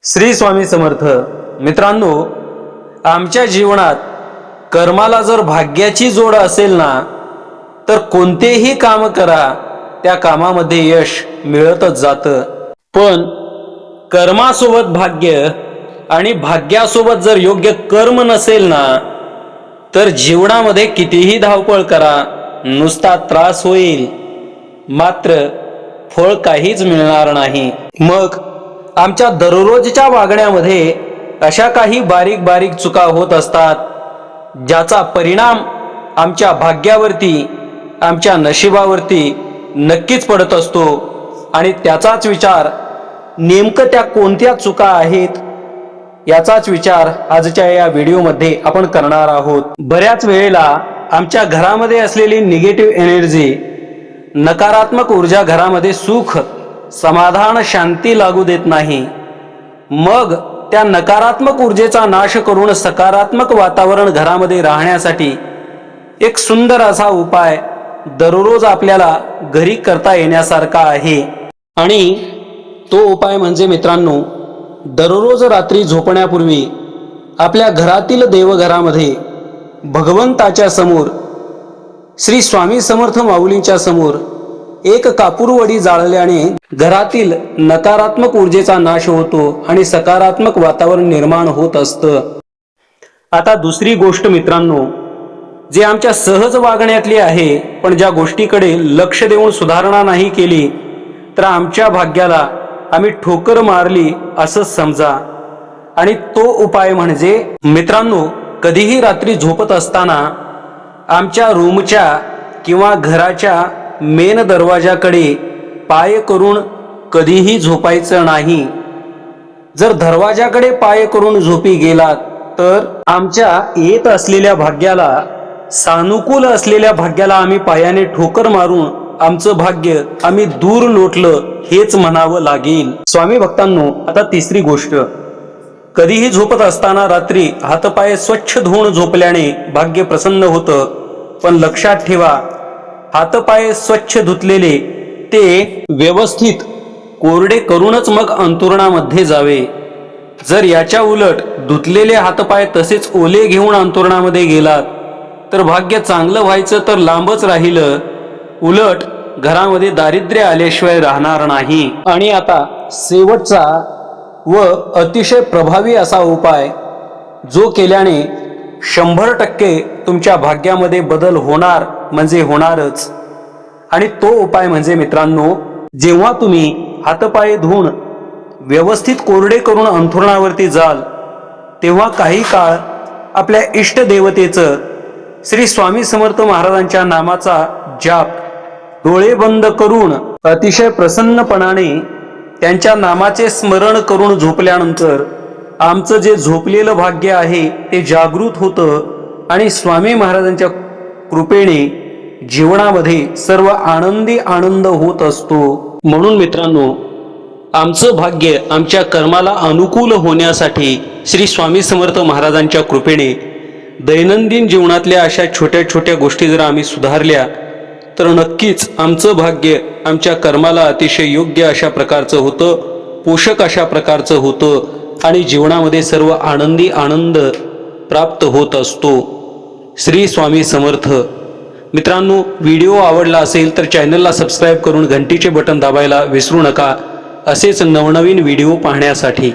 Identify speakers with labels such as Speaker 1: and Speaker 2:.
Speaker 1: श्री स्वामी समर्थ। मित्रांनो, आमच्या जीवनात कर्माला जर भाग्याची जोड असेल ना, तर कोणतेही काम करा त्या कामामध्ये यश मिळतच जातं। पण कर्मासोबत भाग्य आणि भाग्यासोबत जर योग्य कर्म नसेल ना, तर जीवनामध्ये कितीही धावपळ करा नुसता त्रास होईल, मात्र फळ काहीच मिळणार नाही। मग आमच्या दररोजच्या वागण्यामध्ये अशा काही बारीक बारीक चुका होत असतात, ज्याचा परिणाम आमच्या भाग्यावरती, आमच्या नशिबावरती नक्कीच पडत असतो। आणि त्याचाच विचार नेमकं त्या कोणत्या चुका आहेत याचाच विचार आजच्या या व्हिडिओमध्ये आपण करणार आहोत। बऱ्याच वेळेला आमच्या घरामध्ये असलेली निगेटिव्ह एनर्जी, नकारात्मक ऊर्जा घरामध्ये सुख, समाधान, शांती लागू देत नाही। मग त्या नकारात्मक ऊर्जेचा नाश करून सकारात्मक वातावरण घरामध्ये राहण्यासाठी एक सुंदर असा उपाय दररोज आपल्याला घरी करता येण्यासारखा आहे। आणि तो उपाय म्हणजे मित्रांनो, दररोज रात्री झोपण्यापूर्वी आपल्या घरातील देवघरामध्ये भगवंताच्या समोर, श्री स्वामी समर्थ माऊलींच्या समोर एक कापूरवडी जाळल्याने घरातील नकारात्मक ऊर्जेचा नाश होतो आणि सकारात्मक वातावरण निर्माण होत असतं। आता दुसरी गोष्ट मित्रांनो, जे आमच्या सहज वागण्यातली आहे, पण ज्या गोष्टीकडे लक्ष देऊन सुधारणा नाही केली तर आमच्या भाग्याला आम्ही ठोकर मारली असं समजा। आणि तो उपाय म्हणजे मित्रांनो, कधीही रात्री झोपत असताना आमच्या रूमच्या किंवा घराच्या मेन दरवाजाकडे पाय करून कधीही झोपायचं नाही। जर दरवाजाकडे पाय करून झोपी गेलात तर आमच्या येत असलेल्या भाग्याला, सानुकूल असलेल्या भाग्याला आम्ही पायाने ठोकर मारून आमचं भाग्य आम्ही दूर लोटलं हेच म्हणावं लागेल। स्वामी भक्तांनो, आता तिसरी गोष्ट, कधीही झोपत असताना रात्री हातपाय स्वच्छ धुवून झोपल्याने भाग्य प्रसन्न होतं। पण लक्षात ठेवा, हातपाय स्वच्छ धुतलेले ते व्यवस्थित कोरडे करूनच मग अंथरुणामध्ये जावे। जर याच्या उलट धुतलेले हातपाय तसेच ओले घेऊन अंथरुणामध्ये गेलात तर भाग्य चांगलं व्हायचं तर लांबच राहिलं, उलट घरामध्ये दारिद्र्य आल्याशिवाय राहणार नाही। आणि आता शेवटचा व अतिशय प्रभावी असा उपाय, जो केल्याने 100% तुमच्या भाग्यामध्ये बदल होणार म्हणजे होणारच। आणि तो उपाय म्हणजे मित्रांनो, जेव्हा तुम्ही हातपाय धुवून व्यवस्थित कोरडे करून अंथरुणावरती जाल, तेव्हा काही काळ आपल्या इष्टदेवतेचं, श्री स्वामी समर्थ महाराजांच्या नामाचा जाप डोळे बंद करून अतिशय प्रसन्नपणाने त्यांच्या नामाचे स्मरण करून झोपल्यानंतर आमचं जे झोपलेलं भाग्य आहे ते जागृत होतं आणि स्वामी महाराजांच्या कृपेने जीवनामध्ये सर्व आनंदी आनंद होत असतो। म्हणून मित्रांनो, आमचं भाग्य आमच्या कर्माला अनुकूल होण्यासाठी श्री स्वामी समर्थ महाराजांच्या कृपेने दैनंदिन जीवनातल्या अशा छोट्या छोट्या गोष्टी जर आम्ही सुधारल्या तर नक्कीच आमचं भाग्य आमच्या कर्माला अतिशय योग्य अशा प्रकारचं होतं, पोषक अशा प्रकारचं होतं आणि जीवनामध्ये सर्व आनंदी आनंद प्राप्त होत असतो। श्री स्वामी समर्थ। मित्रांनो, व्हिडिओ आवडला असेल तर चॅनलला सबस्क्राईब करून घंटीचे बटन दाबायला विसरू नका, असेच नवनवीन व्हिडिओ पाहण्यासाठी।